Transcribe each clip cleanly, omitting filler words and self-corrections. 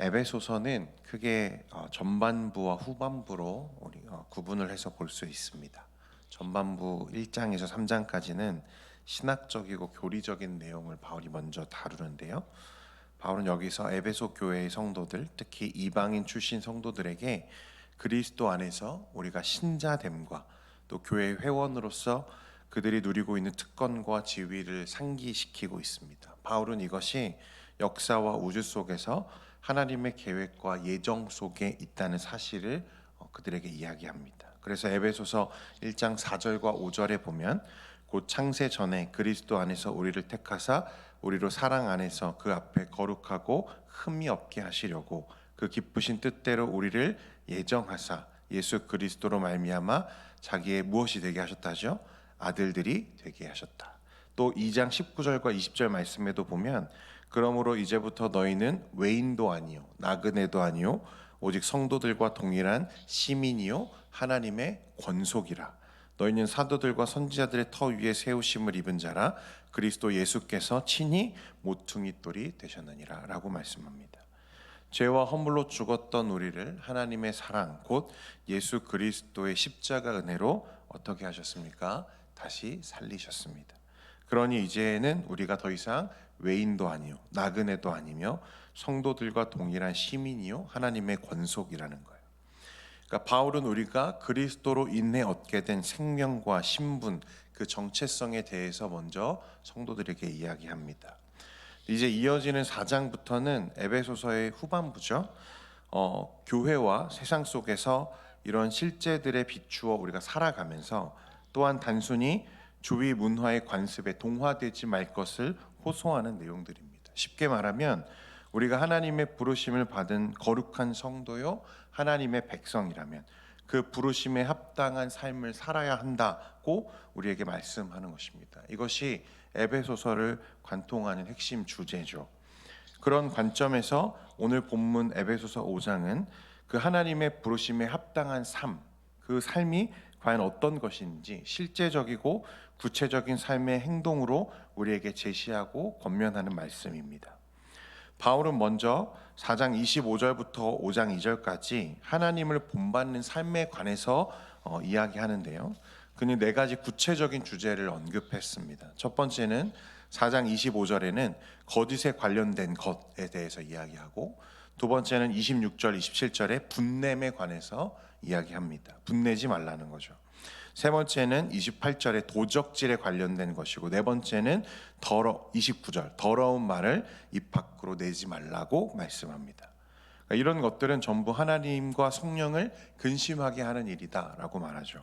에베소서는 크게 전반부와 후반부로 우리 구분을 해서 볼 수 있습니다. 전반부 1장에서 3장까지는 신학적이고 교리적인 내용을 바울이 먼저 다루는데요. 바울은 여기서 에베소 교회의 성도들, 특히 이방인 출신 성도들에게 그리스도 안에서 우리가 신자됨과 또 교회의 회원으로서 그들이 누리고 있는 특권과 지위를 상기시키고 있습니다. 바울은 이것이 역사와 우주 속에서 하나님의 계획과 예정 속에 있다는 사실을 그들에게 이야기합니다. 그래서 에베소서 1장 4절과 5절에 보면 곧 창세 전에 그리스도 안에서 우리를 택하사 우리로 사랑 안에서 그 앞에 거룩하고 흠이 없게 하시려고 그 기쁘신 뜻대로 우리를 예정하사 예수 그리스도로 말미암아 자기의 무엇이 되게 하셨다죠? 아들들이 되게 하셨다. 또 2장 19절과 20절 말씀에도 보면 그러므로 이제부터 너희는 외인도 아니요 나그네도 아니요 오직 성도들과 동일한 시민이요 하나님의 권속이라. 너희는 사도들과 선지자들의 터 위에 세우심을 입은 자라. 그리스도 예수께서 친히 모퉁이 돌이 되셨느니라 라고 말씀합니다. 죄와 허물로 죽었던 우리를 하나님의 사랑 곧 예수 그리스도의 십자가 은혜로 어떻게 하셨습니까? 다시 살리셨습니다. 그러니 이제는 우리가 더 이상 외인도 아니요 나그네도 아니며 성도들과 동일한 시민이요 하나님의 권속이라는 거예요. 그러니까 바울은 우리가 그리스도로 인해 얻게 된 생명과 신분, 그 정체성에 대해서 먼저 성도들에게 이야기합니다. 이제 이어지는 4장부터는 에베소서의 후반부죠. 교회와 세상 속에서 이런 실제들에 비추어 우리가 살아가면서 또한 단순히 주위 문화의 관습에 동화되지 말 것을 호소하는 내용들입니다. 쉽게 말하면 우리가 하나님의 부르심을 받은 거룩한 성도요 하나님의 백성이라면 그 부르심에 합당한 삶을 살아야 한다고 우리에게 말씀하는 것입니다. 이것이 에베소서를 관통하는 핵심 주제죠. 그런 관점에서 오늘 본문 에베소서 5장은 그 하나님의 부르심에 합당한 삶, 그 삶이 과연 어떤 것인지 실제적이고 구체적인 삶의 행동으로 우리에게 제시하고 권면하는 말씀입니다. 바울은 먼저 4장 25절부터 5장 2절까지 하나님을 본받는 삶에 관해서 이야기하는데요. 그는 네 가지 구체적인 주제를 언급했습니다. 첫 번째는 4장 25절에는 거짓에 관련된 것에 대해서 이야기하고, 두 번째는 26절, 27절에 분냄에 관해서 이야기합니다. 분내지 말라는 거죠. 세 번째는 28절에 도적질에 관련된 것이고, 네 번째는 29절 더러운 말을 입 밖으로 내지 말라고 말씀합니다. 그러니까 이런 것들은 전부 하나님과 성령을 근심하게 하는 일이다라고 말하죠.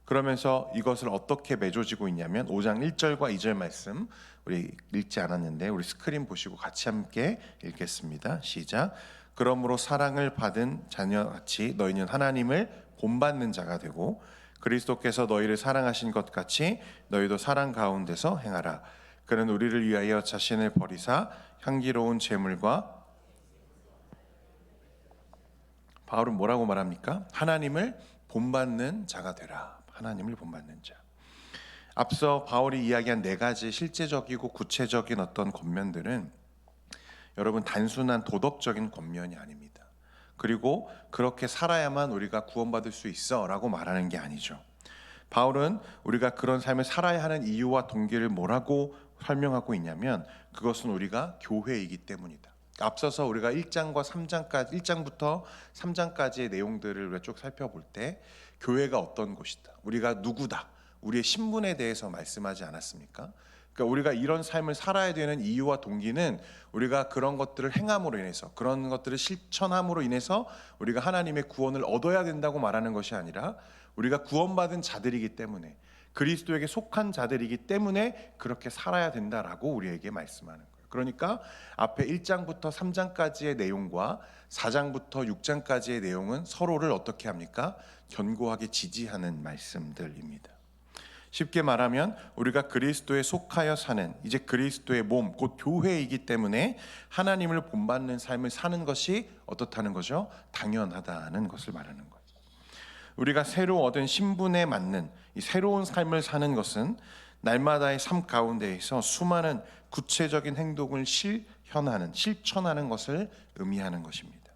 그러면서 이것을 어떻게 맺어지고 있냐면 5장 1절과 2절 말씀 우리 읽지 않았는데 우리 스크린 보시고 같이 함께 읽겠습니다. 시작. 그러므로 사랑을 받은 자녀같이 너희는 하나님을 본받는 자가 되고 그리스도께서 너희를 사랑하신 것 같이 너희도 사랑 가운데서 행하라. 그는 우리를 위하여 자신을 버리사 향기로운 제물과 바울은 뭐라고 말합니까? 하나님을 본받는 자가 되라. 하나님을 본받는 자. 앞서 바울이 이야기한 네 가지 실제적이고 구체적인 어떤 권면들은 여러분 단순한 도덕적인 권면이 아닙니다. 그리고 그렇게 살아야만 우리가 구원받을 수 있어 라고 말하는 게 아니죠. 바울은 우리가 그런 삶을 살아야 하는 이유와 동기를 뭐라고 설명하고 있냐면 그것은 우리가 교회이기 때문이다. 앞서서 우리가 1장과 3장까지 1장부터 3장까지의 내용들을 우리가 쭉 살펴볼 때 교회가 어떤 곳이다, 우리가 누구다, 우리의 신분에 대해서 말씀하지 않았습니까? 그러니까 우리가 이런 삶을 살아야 되는 이유와 동기는 우리가 그런 것들을 행함으로 인해서, 그런 것들을 실천함으로 인해서 우리가 하나님의 구원을 얻어야 된다고 말하는 것이 아니라 우리가 구원받은 자들이기 때문에, 그리스도에게 속한 자들이기 때문에 그렇게 살아야 된다라고 우리에게 말씀하는 거예요. 그러니까 앞에 1장부터 3장까지의 내용과 4장부터 6장까지의 내용은 서로를 어떻게 합니까? 견고하게 지지하는 말씀들입니다. 쉽게 말하면 우리가 그리스도에 속하여 사는 이제 그리스도의 몸, 곧 교회이기 때문에 하나님을 본받는 삶을 사는 것이 어떻다는 거죠? 당연하다는 것을 말하는 거예요. 우리가 새로 얻은 신분에 맞는 이 새로운 삶을 사는 것은 날마다의 삶 가운데에서 수많은 구체적인 행동을 실현하는, 실천하는 것을 의미하는 것입니다.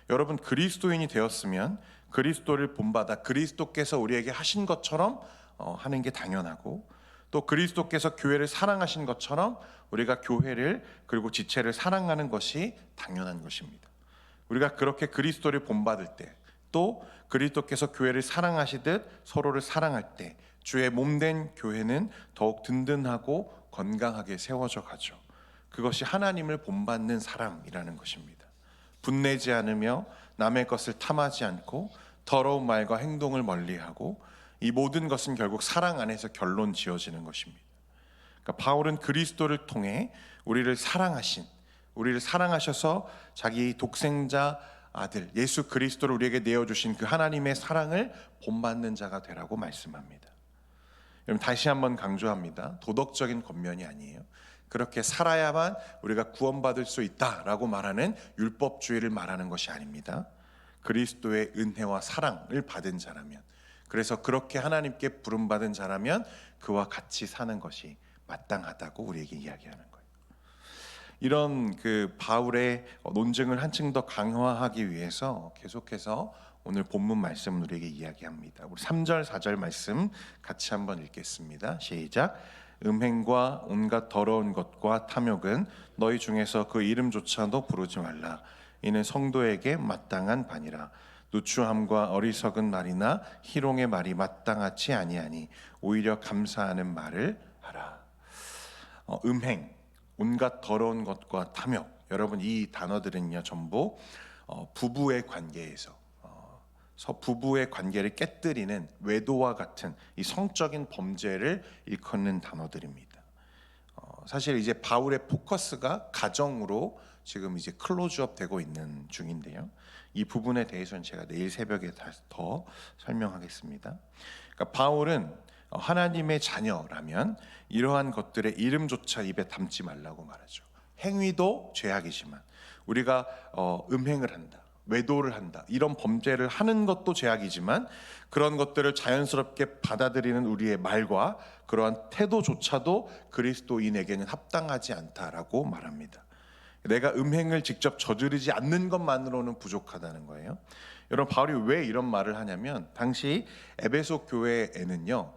여러분, 그리스도인이 되었으면 그리스도를 본받아 그리스도께서 우리에게 하신 것처럼 하는 게 당연하고, 또 그리스도께서 교회를 사랑하신 것처럼 우리가 교회를 그리고 지체를 사랑하는 것이 당연한 것입니다. 우리가 그렇게 그리스도를 본받을 때, 또 그리스도께서 교회를 사랑하시듯 서로를 사랑할 때 주의 몸된 교회는 더욱 든든하고 건강하게 세워져 가죠. 그것이 하나님을 본받는 사람이라는 것입니다. 분내지 않으며 남의 것을 탐하지 않고 더러운 말과 행동을 멀리하고, 이 모든 것은 결국 사랑 안에서 결론 지어지는 것입니다. 그러니까 바울은 그리스도를 통해 우리를 사랑하셔서 자기 독생자 아들 예수 그리스도를 우리에게 내어주신 그 하나님의 사랑을 본받는 자가 되라고 말씀합니다. 여러분, 다시 한번 강조합니다. 도덕적인 권면이 아니에요. 그렇게 살아야만 우리가 구원받을 수 있다라고 말하는 율법주의를 말하는 것이 아닙니다. 그리스도의 은혜와 사랑을 받은 자라면, 그래서 그렇게 하나님께 부름받은 자라면 그와 같이 사는 것이 마땅하다고 우리에게 이야기하는 거예요. 이런 그 바울의 논증을 한층 더 강화하기 위해서 계속해서 오늘 본문 말씀을 우리에게 이야기합니다. 우리 3절 4절 말씀 같이 한번 읽겠습니다. 시작. 음행과 온갖 더러운 것과 탐욕은 너희 중에서 그 이름조차도 부르지 말라. 이는 성도에게 마땅한 바니라. 누추함과 어리석은 말이나 희롱의 말이 마땅하지 아니하니 오히려 감사하는 말을 하라. 음행, 온갖 더러운 것과 탐욕. 여러분, 이 단어들은요 전부 부부의 관계에서 부부의 관계를 깨뜨리는 외도와 같은 이 성적인 범죄를 일컫는 단어들입니다. 사실 이제 바울의 포커스가 가정으로 지금 이제 클로즈업 되고 있는 중인데요. 이 부분에 대해서는 제가 내일 새벽에 더 설명하겠습니다. 그러니까 바울은 하나님의 자녀라면 이러한 것들의 이름조차 입에 담지 말라고 말하죠. 행위도 죄악이지만 우리가 음행을 한다, 외도를 한다, 이런 범죄를 하는 것도 죄악이지만 그런 것들을 자연스럽게 받아들이는 우리의 말과 그러한 태도조차도 그리스도인에게는 합당하지 않다라고 말합니다. 내가 음행을 직접 저지르지 않는 것만으로는 부족하다는 거예요. 여러분, 바울이 왜 이런 말을 하냐면 당시 에베소 교회에는요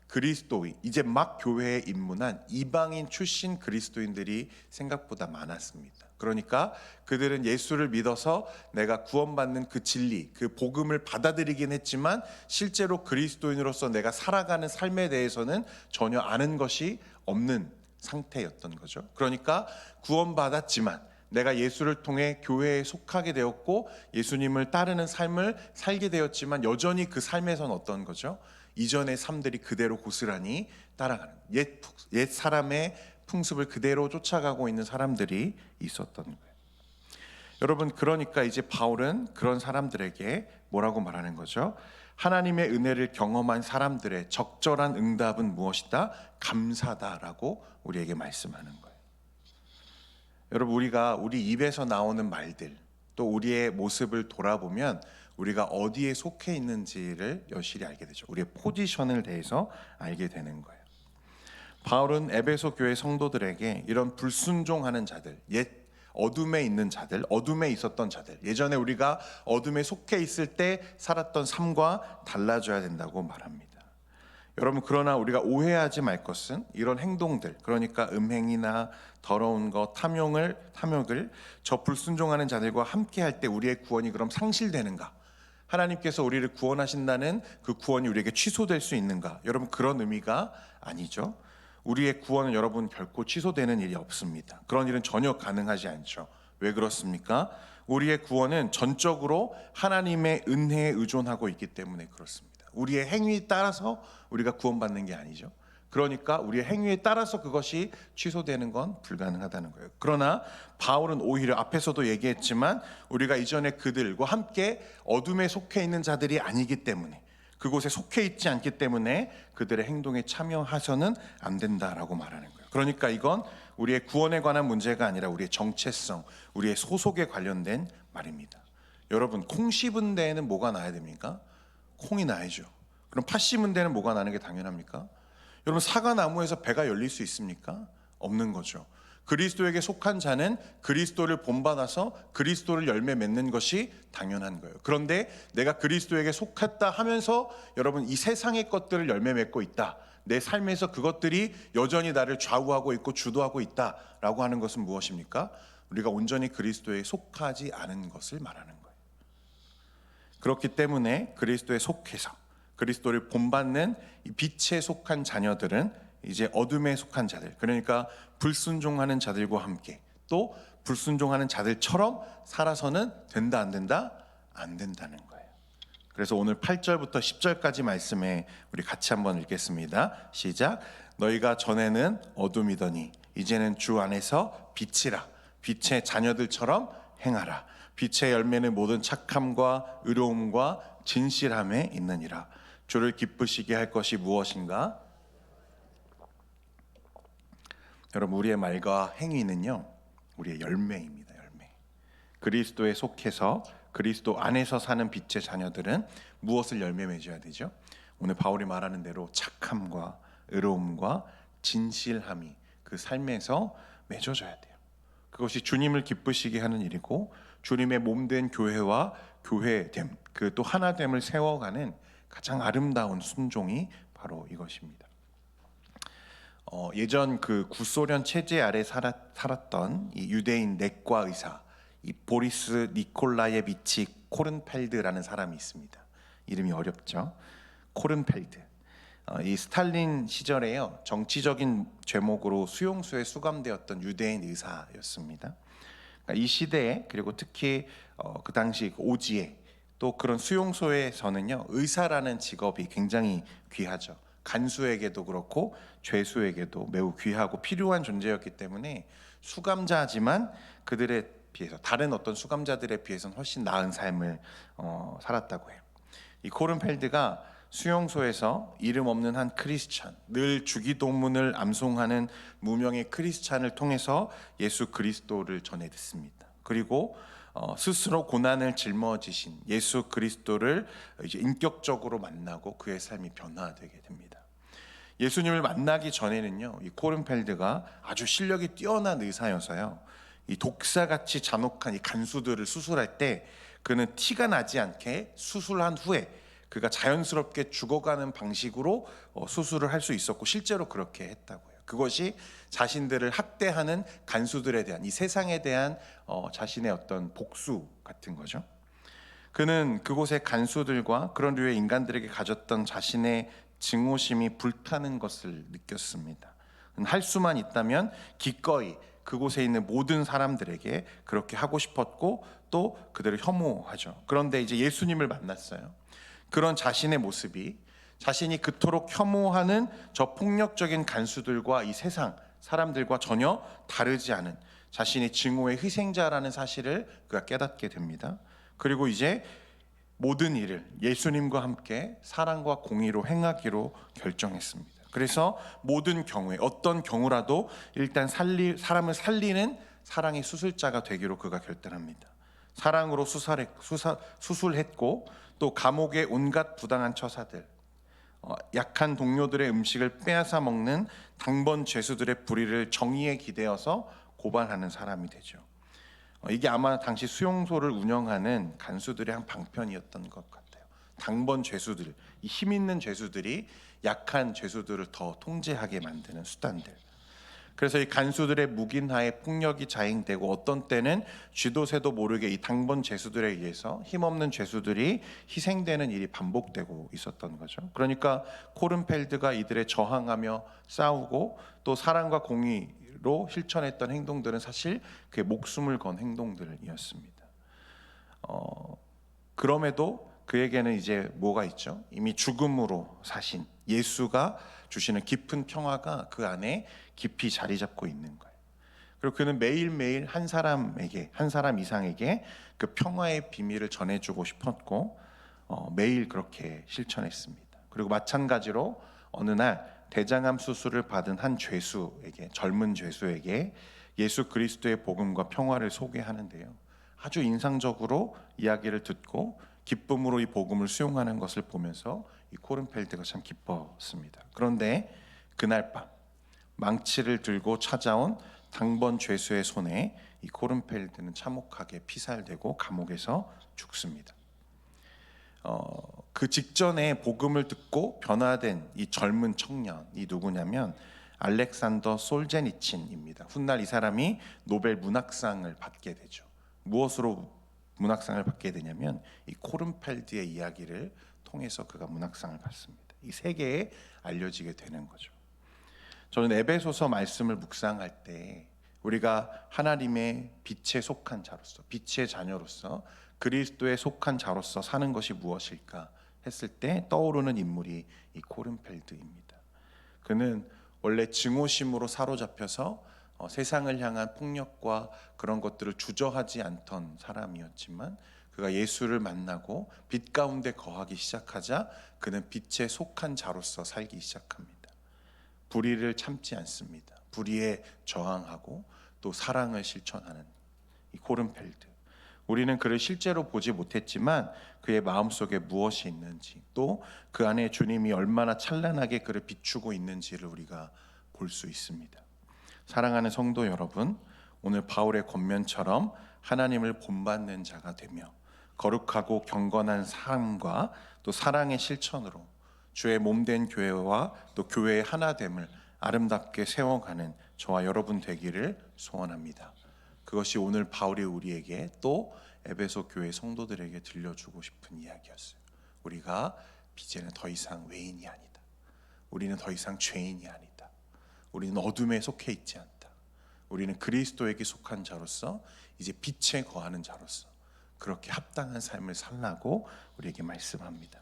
그리스도인, 이제 막 교회에 입문한 이방인 출신 그리스도인들이 생각보다 많았습니다. 그러니까 그들은 예수를 믿어서 내가 구원받는 그 진리, 그 복음을 받아들이긴 했지만 실제로 그리스도인으로서 내가 살아가는 삶에 대해서는 전혀 아는 것이 없는 상태였던 거죠. 그러니까 구원받았지만 내가 예수를 통해 교회에 속하게 되었고 예수님을 따르는 삶을 살게 되었지만 여전히 그 삶에서는 어떤 거죠? 이전의 삶들이 그대로 고스란히 따라가는 옛 사람의 풍습을 그대로 쫓아가고 있는 사람들이 있었던 거예요. 여러분, 그러니까 이제 바울은 그런 사람들에게 뭐라고 말하는 거죠? 하나님의 은혜를 경험한 사람들의 적절한 응답은 무엇이다? 감사다라고 우리에게 말씀하는 거예요. 여러분, 우리가 우리 입에서 나오는 말들, 또 우리의 모습을 돌아보면 우리가 어디에 속해 있는지를 여실히 알게 되죠. 우리의 포지션을 대해서 알게 되는 거예요. 바울은 에베소 교회 성도들에게 이런 불순종하는 자들, 옛 어둠에 있는 자들, 어둠에 있었던 자들, 예전에 우리가 어둠에 속해 있을 때 살았던 삶과 달라져야 된다고 말합니다. 여러분, 그러나 우리가 오해하지 말 것은 이런 행동들, 그러니까 음행이나 더러운 것, 탐욕을 저 불순종하는 자들과 함께 할 때 우리의 구원이 그럼 상실되는가? 하나님께서 우리를 구원하신다는 그 구원이 우리에게 취소될 수 있는가? 여러분, 그런 의미가 아니죠. 우리의 구원은 여러분 결코 취소되는 일이 없습니다. 그런 일은 전혀 가능하지 않죠. 왜 그렇습니까? 우리의 구원은 전적으로 하나님의 은혜에 의존하고 있기 때문에 그렇습니다. 우리의 행위에 따라서 우리가 구원받는 게 아니죠. 그러니까 우리의 행위에 따라서 그것이 취소되는 건 불가능하다는 거예요. 그러나 바울은 오히려 앞에서도 얘기했지만 우리가 이전에 그들과 함께 어둠에 속해 있는 자들이 아니기 때문에, 그곳에 속해 있지 않기 때문에 그들의 행동에 참여해서는 안 된다라고 말하는 거예요. 그러니까 이건 우리의 구원에 관한 문제가 아니라 우리의 정체성, 우리의 소속에 관련된 말입니다. 여러분, 콩 씹은 데에는 뭐가 나야 됩니까? 콩이 나야죠. 그럼 팥 심은 데는 뭐가 나는 게 당연합니까? 여러분, 사과나무에서 배가 열릴 수 있습니까? 없는 거죠. 그리스도에게 속한 자는 그리스도를 본받아서 그리스도를 열매 맺는 것이 당연한 거예요. 그런데 내가 그리스도에게 속했다 하면서 여러분 이 세상의 것들을 열매 맺고 있다, 내 삶에서 그것들이 여전히 나를 좌우하고 있고 주도하고 있다라고 하는 것은 무엇입니까? 우리가 온전히 그리스도에 속하지 않은 것을 말하는 거예요. 그렇기 때문에 그리스도에 속해서 그리스도를 본받는 이 빛에 속한 자녀들은 이제 어둠에 속한 자들, 그러니까 불순종하는 자들과 함께 또 불순종하는 자들처럼 살아서는 된다 안 된다? 안 된다는 거예요. 그래서 오늘 8절부터 10절까지 말씀에 우리 같이 한번 읽겠습니다. 시작. 너희가 전에는 어둠이더니 이제는 주 안에서 빛이라. 빛의 자녀들처럼 행하라. 빛의 열매는 모든 착함과 의로움과 진실함에 있느니라. 주를 기쁘시게 할 것이 무엇인가? 여러분, 우리의 말과 행위는요, 우리의 열매입니다. 열매. 그리스도에 속해서 그리스도 안에서 사는 빛의 자녀들은 무엇을 열매 맺어야 되죠? 오늘 바울이 말하는 대로 착함과 의로움과 진실함이 그 삶에서 맺어져야 돼요. 그것이 주님을 기쁘시게 하는 일이고, 주님의 몸된 교회와 교회됨, 그 또 하나됨을 세워가는 가장 아름다운 순종이 바로 이것입니다. 예전 그 구소련 체제 아래 살았던 이 유대인 내과 의사, 이 보리스 니콜라예비치 코른펠드라는 사람이 있습니다. 이름이 어렵죠. 코른펠드. 이 스탈린 시절에요, 정치적인 죄목으로 수용소에 수감되었던 유대인 의사였습니다. 그러니까 이 시대에, 그리고 특히 그 당시 오지에 또 그런 수용소에서는요, 의사라는 직업이 굉장히 귀하죠. 간수에게도 그렇고 죄수에게도 매우 귀하고 필요한 존재였기 때문에 수감자지만 그들에 비해서, 다른 어떤 수감자들에 비해서는 훨씬 나은 삶을 살았다고 해요. 이 코른펠드가 수용소에서 이름 없는 한 크리스찬, 늘 주기도문을 암송하는 무명의 크리스찬을 통해서 예수 그리스도를 전해 듣습니다. 그리고 스스로 고난을 짊어지신 예수 그리스도를 이제 인격적으로 만나고 그의 삶이 변화되게 됩니다. 예수님을 만나기 전에는요, 이 코른펠드가 아주 실력이 뛰어난 의사여서요, 이 독사같이 잔혹한 이 간수들을 수술할 때 그는 티가 나지 않게 수술한 후에 그가 자연스럽게 죽어가는 방식으로 수술을 할 수 있었고, 실제로 그렇게 했다고 해요. 그것이 자신들을 학대하는 간수들에 대한, 이 세상에 대한 자신의 어떤 복수 같은 거죠. 그는 그곳의 간수들과 그런 류의 인간들에게 가졌던 자신의 증오심이 불타는 것을 느꼈습니다. 할 수만 있다면 기꺼이 그곳에 있는 모든 사람들에게 그렇게 하고 싶었고, 또 그들을 혐오하죠. 그런데 이제 예수님을 만났어요. 그런 자신의 모습이, 자신이 그토록 혐오하는 저 폭력적인 간수들과 이 세상 사람들과 전혀 다르지 않은, 자신이 증오의 희생자라는 사실을 그가 깨닫게 됩니다. 그리고 이제 모든 일을 예수님과 함께 사랑과 공의로 행하기로 결정했습니다. 그래서 모든 경우에, 어떤 경우라도 일단 사람을 살리는 사랑의 수술자가 되기로 그가 결단합니다. 사랑으로 수술했고, 또 감옥의 온갖 부당한 처사들, 약한 동료들의 음식을 빼앗아 먹는 당번 죄수들의 불의를 정의에 기대어서 고발하는 사람이 되죠. 이게 아마 당시 수용소를 운영하는 간수들의 한 방편이었던 것 같아요. 당번 죄수들, 이 힘 있는 죄수들이 약한 죄수들을 더 통제하게 만드는 수단들. 그래서 이 간수들의 묵인하에 폭력이 자행되고, 어떤 때는 쥐도 새도 모르게 이 당번 죄수들에 의해서 힘없는 죄수들이 희생되는 일이 반복되고 있었던 거죠. 그러니까 코른펠드가 이들에 저항하며 싸우고 또 사랑과 공의로 실천했던 행동들은 사실 그의 목숨을 건 행동들이었습니다. 그럼에도 그에게는 이제 뭐가 있죠? 이미 죽음으로 사신 예수가 주시는 깊은 평화가 그 안에 깊이 자리 잡고 있는 거예요. 그리고 그는 매일매일 한 사람에게, 한 사람 이상에게 그 평화의 비밀을 전해주고 싶었고, 매일 그렇게 실천했습니다. 그리고 마찬가지로 어느 날 대장암 수술을 받은 한 죄수에게, 젊은 죄수에게 예수 그리스도의 복음과 평화를 소개하는데요, 아주 인상적으로 이야기를 듣고 기쁨으로 이 복음을 수용하는 것을 보면서 이 코른펠드가 참 기뻤습니다. 그런데 그날 밤 망치를 들고 찾아온 당번 죄수의 손에 이 코른펠드는 참혹하게 피살되고 감옥에서 죽습니다. 그 직전에 복음을 듣고 변화된 이 젊은 청년이 누구냐면 알렉산더 솔제니친입니다. 훗날 이 사람이 노벨 문학상을 받게 되죠. 무엇으로 문학상을 받게 되냐면 이 코른펠드의 이야기를 통해서 그가 문학상을 받습니다. 이 세계에 알려지게 되는 거죠. 저는 에베소서 말씀을 묵상할 때 우리가 하나님의 빛에 속한 자로서, 빛의 자녀로서, 그리스도에 속한 자로서 사는 것이 무엇일까 했을 때 떠오르는 인물이 이 코른펠드입니다. 그는 원래 증오심으로 사로잡혀서 세상을 향한 폭력과 그런 것들을 주저하지 않던 사람이었지만, 그가 예수를 만나고 빛 가운데 거하기 시작하자 그는 빛에 속한 자로서 살기 시작합니다. 불의를 참지 않습니다. 불의에 저항하고 또 사랑을 실천하는 이 코른펠드. 우리는 그를 실제로 보지 못했지만 그의 마음속에 무엇이 있는지, 또 그 안에 주님이 얼마나 찬란하게 그를 비추고 있는지를 우리가 볼 수 있습니다. 사랑하는 성도 여러분, 오늘 바울의 권면처럼 하나님을 본받는 자가 되며 거룩하고 경건한 삶과 또 사랑의 실천으로 주의 몸된 교회와 또 교회의 하나됨을 아름답게 세워가는 저와 여러분 되기를 소원합니다. 그것이 오늘 바울이 우리에게 또 에베소 교회 성도들에게 들려주고 싶은 이야기였어요. 우리가 이제는 더 이상 외인이 아니다. 우리는 더 이상 죄인이 아니다. 우리는 어둠에 속해 있지 않다. 우리는 그리스도에게 속한 자로서 이제 빛에 거하는 자로서 그렇게 합당한 삶을 살라고 우리에게 말씀합니다.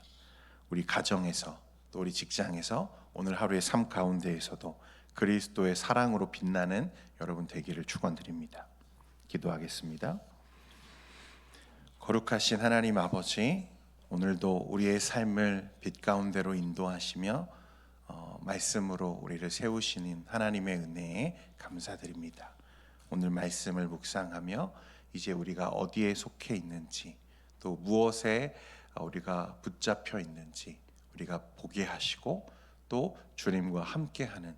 우리 가정에서 또 우리 직장에서 오늘 하루의 삶 가운데에서도 그리스도의 사랑으로 빛나는 여러분 되기를 축원드립니다. 기도하겠습니다. 거룩하신 하나님 아버지, 오늘도 우리의 삶을 빛 가운데로 인도하시며 말씀으로 우리를 세우시는 하나님의 은혜에 감사드립니다. 오늘 말씀을 묵상하며 이제 우리가 어디에 속해 있는지, 또 무엇에 우리가 붙잡혀 있는지 우리가 보게 하시고, 또 주님과 함께하는,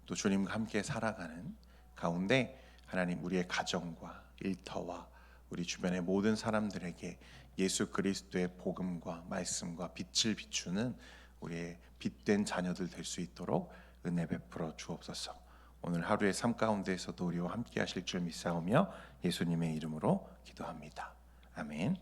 또 주님과 함께 살아가는 가운데 하나님 우리의 가정과 일터와 우리 주변의 모든 사람들에게 예수 그리스도의 복음과 말씀과 빛을 비추는 우리의 빛된 자녀들 될 수 있도록 은혜 베풀어 주옵소서. 오늘 하루의 삶 가운데에서도 우리와 함께 하실 줄 믿사오며 예수님의 이름으로 기도합니다. 아멘.